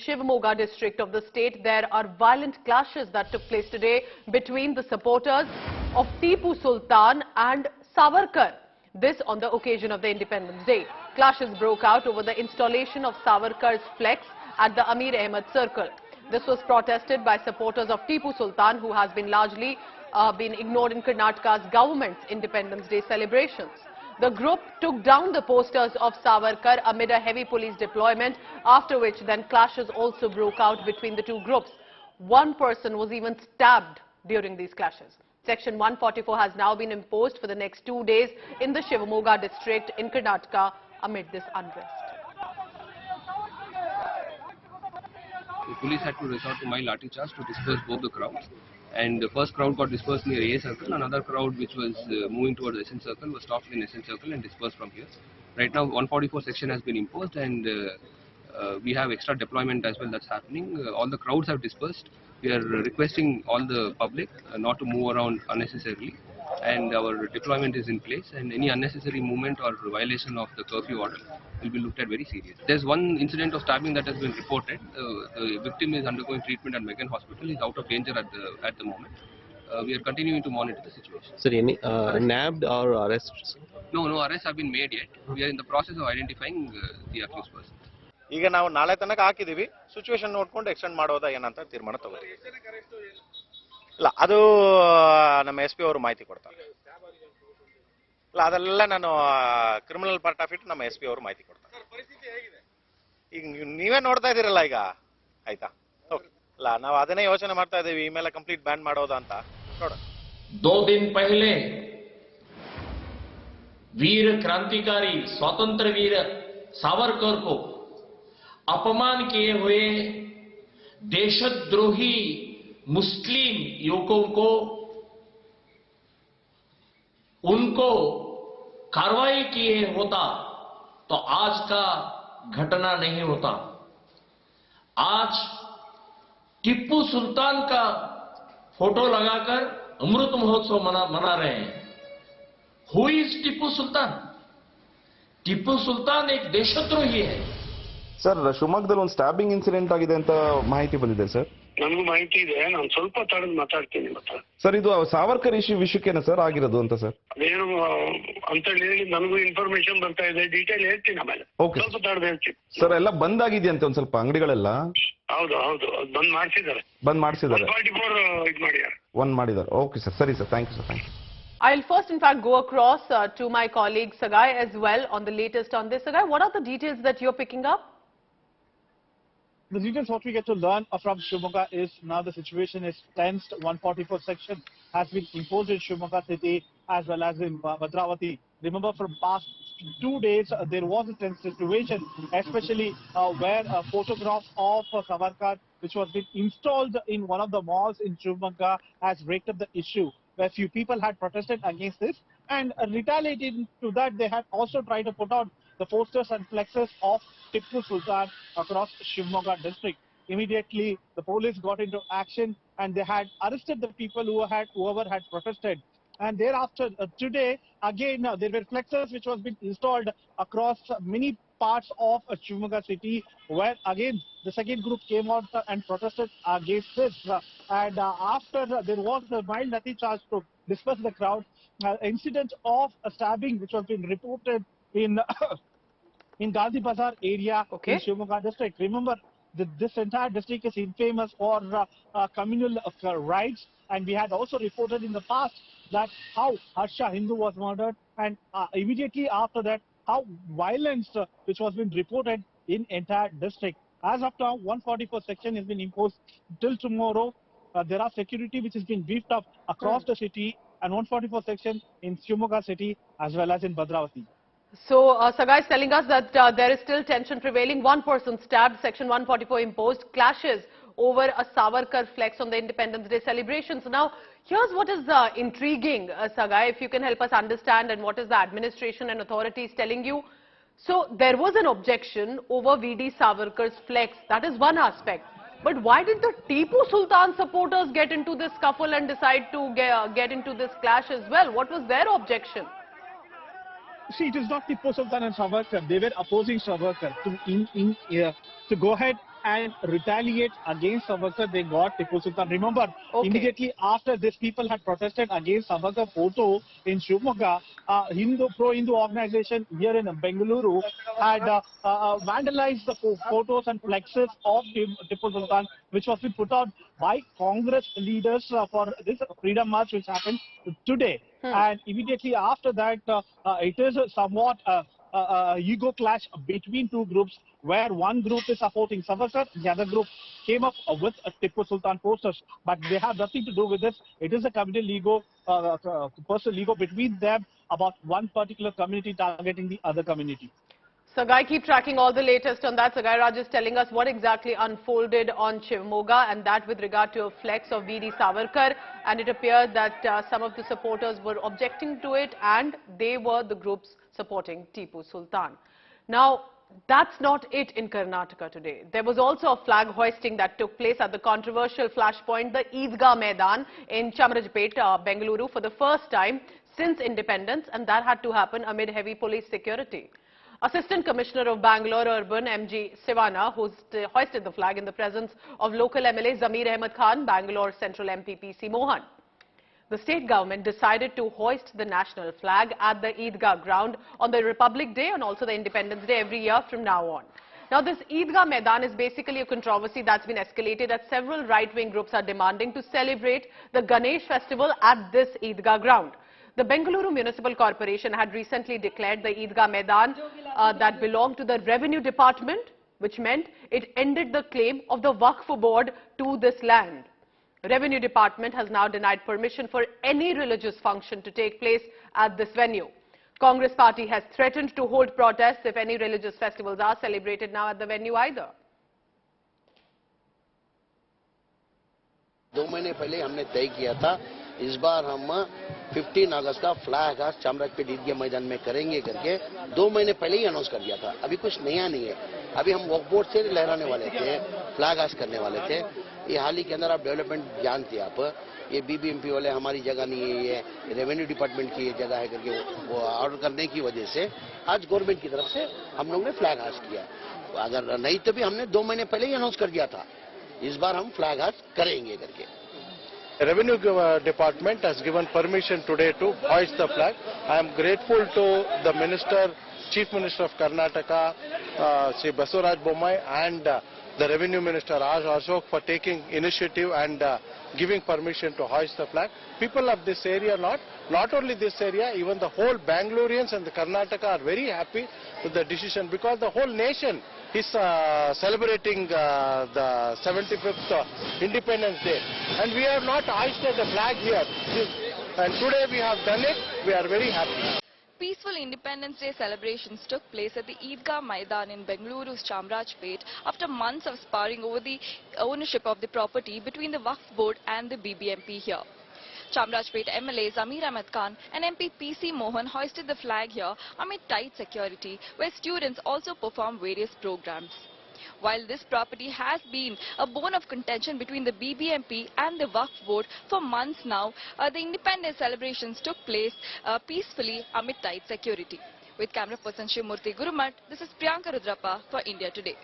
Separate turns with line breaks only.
Shivamogga district of the state, there are violent clashes that took place today between the supporters of Tipu Sultan and Savarkar. This on the occasion of the Independence Day. Clashes broke out over the installation of Savarkar's flex at the Amir Ahmed Circle. This was protested by supporters of Tipu Sultan, who has been largely been ignored in Karnataka's government's Independence Day celebrations. The group took down the posters of Savarkar amid a heavy police deployment, after which then clashes also broke out between the two groups. One person was even stabbed during these clashes. Section 144 has now been imposed for the next 2 days in the Shivamogga district in Karnataka amid this unrest.
The police had to resort to mild lathi charge to disperse both the crowds. And the first crowd got dispersed near A Circle. Another crowd which was moving towards SN Circle was stopped in SN Circle and dispersed from here. Right now 144 section has been imposed, and we have extra deployment as well that's happening. All the crowds have dispersed. We are requesting all the public not to move around unnecessarily, and our deployment is in place, and any unnecessary movement or violation of the curfew order will be looked at very seriously. There's one incident of stabbing that has been reported. The victim is undergoing treatment at Megan Hospital. He's out of danger at the moment. We are continuing to monitor the situation.
Sir, any nabbed or arrests?
No arrests have been made yet. We are in the process of identifying the accused person.
ಈಗ ನಾವು ನಾಳೆ ತನಕ ಹಾಕಿದೀವಿ. Situation ನೋಡ್ಕೊಂಡು extend ಮಾಡೋದಾ ಏನಂತ ತೀರ್ಮಾನ ತಗೋತೀವಿ. ಇಲ್ಲ, ಅದು ನಮ್ಮ SP ಅವರು ಮಾಹಿತಿ ಕೊಡ್ತಾರೆ. ಇಲ್ಲ, ಅದೆಲ್ಲ ನಾನು ಕ್ರಿಮಿನಲ್ ಪಾರ್ಟ್ ಆಫ್ ಇಟ್ ನಮ್ಮ SP ಅವರು ಮಾಹಿತಿ ಕೊಡ್ತಾರೆ. ಈಗ ನೀವೇ ನೋಡ್ತಾ ಇದೀರಲ್ಲ ಈಗ, ಆಯ್ತಾ? ಓಕೆ. ಇಲ್ಲ, ನಾವು ಅದನ್ನೇ ಯೋಚನೆ ಮಾಡ್ತಾ ಇದೀವಿ, ಈ ಮೇಲೆ ಕಂಪ್ಲೀಟ್ ಬ್ಯಾನ್ ಮಾಡೋದಾ ಅಂತ ನೋಡೋಣ.
2 दिन पहले वीर क्रांतिकारी स्वतंत्र वीर सावरकर को अपमान किए हुए देशद्रोही मुस्लिम युवकों को उनको कार्रवाई किए होता तो आज का घटना नहीं होता. आज टिप्पू सुल्तान का फोटो लगाकर अमृत महोत्सव मना रहे हैं. हु इज टिप्पू सुल्तान? टिप्पू सुल्तान एक देशद्रोही है.
ಸರ್, ಶಿವಮೊಗ್ಗದಲ್ಲಿ ಒಂದು ಸ್ಟಾಬಿಂಗ್ ಇನ್ಸಿಡೆಂಟ್ ಆಗಿದೆ ಅಂತ ಮಾಹಿತಿ ಬಂದಿದೆ ಸರ್.
ನನಗೂ ಮಾಹಿತಿ ಇದೆ, ನಾನು ಸ್ವಲ್ಪ ತಡೆದು ಮಾತಾಡ್ತೀನಿ ಮತ್ತೆ.
ಸರ್, ಇದು ಸಾವರ್ಕರ್ ವಿಷಯಕ್ಕೇನ ಸರ್ ಆಗಿರೋದು ಅಂತ ಸರ್?
ಅದೇನು ಅಂತ ಹೇಳಿ ನನಗೂ ಇನ್ಫಾರ್ಮೇಶನ್ ಬರ್ತಾ ಇದೆ, ಡೀಟೇಲ್ ಹೇಳ್ತೀನಿ ಆಮೇಲೆ. ಸ್ವಲ್ಪ ತಡೆದು ಹೇಳ್ತೀನಿ
ಸರ್. ಎಲ್ಲ ಬಂದ್ ಆಗಿದೆಯಂತೆ ಒಂದು ಸ್ವಲ್ಪ ಅಂಗಡಿಗಳೆಲ್ಲ?
ಹೌದು, ಬಂದ್ ಮಾಡಿಸಿದ್ದಾರೆ. 144 ಇದು ಮಾಡಿದ್ದಾರೆ.
ಒಂದ್ ಮಾಡಿದ್ದಾರೆ. ಓಕೆ ಸರ್, ಸರಿ sir, thank you sir, thank you.
I'll first in fact go across to my colleague Sagai as well on the latest on this. Sagai, what are the details that you're picking up?
The details what we get to learn from Shivamogga is now the situation is tensed. 144 section has been imposed in Shivamogga city as well as in Bhadravati. Remember, from past 2 days there was a tense situation, especially where photographs of Savarkar, which was been installed in one of the malls in Shivamogga, has raked up the issue, where few people had protested against this, and retaliating to that they had also tried to put out the posters and flexes of Tipu Sultan across Shivamogga district. Immediately the police got into action and they had arrested the people whoever had protested. And thereafter today again there were flexes which was been installed across many parts of Shivamogga city, where again the second group came out and protested against this. And after there was the mild lathi charge to disperse the crowd, incident of a stabbing which was been reported in Gandhi Bazaar area in Shivamogga district. Remember, this entire district is infamous for communal rights, and we had also reported in the past that how Harsha Hindu was murdered, and immediately after that how violence which was been reported in entire district. As of now, 144 section has been imposed till tomorrow. There are security which has been beefed up across the city, and 144 section in Shivamogga city as well as in Bhadravati.
So, Sagai is telling us that there is still tension prevailing. One person stabbed, Section 144 imposed, clashes over a Savarkar flex on the Independence Day celebrations. Now, here's what is intriguing, Sagai, if you can help us understand, and what is the administration and authorities telling you. So, there was an objection over VD Savarkar's flex. That is one aspect. But why did the Tipu Sultan supporters get into this scuffle and decide to get into this clash as well? What was their objection?
See, it is not Tipu Sultan and Savarkar. They were opposing Savarkar to go ahead and retaliate against Savarkar, they got Tipu Sultan. Remember, immediately after this, people had protested against Savarkar photo in Shivamogga. Pro-Hindu organization here in Bengaluru had vandalized the photos and flexes of Tipu Sultan, which was been put out by Congress leaders for this Freedom March, which happened today. And immediately after that, it is somewhat ego clash between two groups, where one group is supporting Savarkar, the other group came up with Tipu Sultan posters, but they have nothing to do with this. It is a communal ego, personal ego between them about one particular community targeting the other community.
Sagai, keep tracking all the latest on that. Sagai Raj is telling us what exactly unfolded on Shivamogga, and that with regard to a flex of Veer Savarkar, and it appeared that some of the supporters were objecting to it, and they were the groups supporting Tipu Sultan. Now, that's not it in Karnataka today. There was also a flag hoisting that took place at the controversial flashpoint, the Eidgah Maidan in Chamarajpet, Bengaluru, for the first time since independence, and that had to happen amid heavy police security. Assistant Commissioner of Bangalore Urban, M.G. Sivana, hoisted the flag in the presence of local MLA Zamir Ahmed Khan, Bangalore Central MP P.C. Mohan. The state government decided to hoist the national flag at the Eidgah ground on the Republic Day and also the Independence Day every year from now on. Now, this Eidgah Maidan is basically a controversy that's been escalated as several right-wing groups are demanding to celebrate the Ganesh festival at this Eidgah ground. The Bengaluru Municipal Corporation had recently declared the Eidgah Maidan that belonged to the Revenue Department, which meant it ended the claim of the Waqf Board to this land. Revenue Department has now denied permission for any religious function to take place at this venue. Congress party has threatened to hold protests if any religious festivals are celebrated now at the venue either.
2 महीने पहले हमने तय किया था इस बार हम 15 अगस्त का flag house Chamrajpet ईदगाह मैदान में करेंगे करके 2 महीने पहले ही अनाउंस कर दिया था। अभी कुछ नया नहीं है। अभी हम वक्फ बोर्ड से लहराने वाले थे, फ्लैग हाउस करने वाले थे। ये हाल ही के अंदर आप डेवलपमेंट जानते हैं आप, ये बीबीएमपी वाले हमारी जगह नहीं है, ये रेवेन्यू डिपार्टमेंट की ये जगह है करके वो ऑर्डर करने की वजह से आज गवर्नमेंट की तरफ से हम लोग ने फ्लैग हाउस किया। अगर नहीं तो भी हमने 2 महीने पहले ही अनाउंस कर दिया था, इस बार हम फ्लैग हाउस करेंगे करके।
Revenue Department has given permission today to hoist the flag. I am grateful to the Minister, Chief Minister of Karnataka, Sri Basuraj Bommai, and the Revenue Minister Raj Ashok for taking initiative and giving permission to hoist the flag. People of this area, not only this area, even the whole Bangaloreans and the Karnataka are very happy with the decision, because the whole nation is celebrating the 75th Independence Day, and we have not hoisted the flag here, and today we have done it. We are very happy.
Peaceful Independence Day celebrations took place at the Eidgah Maidan in Bengaluru's Chamarajpet after months of sparring over the ownership of the property between the Waqf Board and the BBMP here. Chamarajpet MLA Zamir Ahmed Khan and MP P.C. Mohan hoisted the flag here amid tight security, where students also performed various programs. While this property has been a bone of contention between the BBMP and the Waqf Board for months now, the independence celebrations took place peacefully amid tight security. With camera person Shivamurthy Gurumat, this is Priyanka Rudrappa for India Today.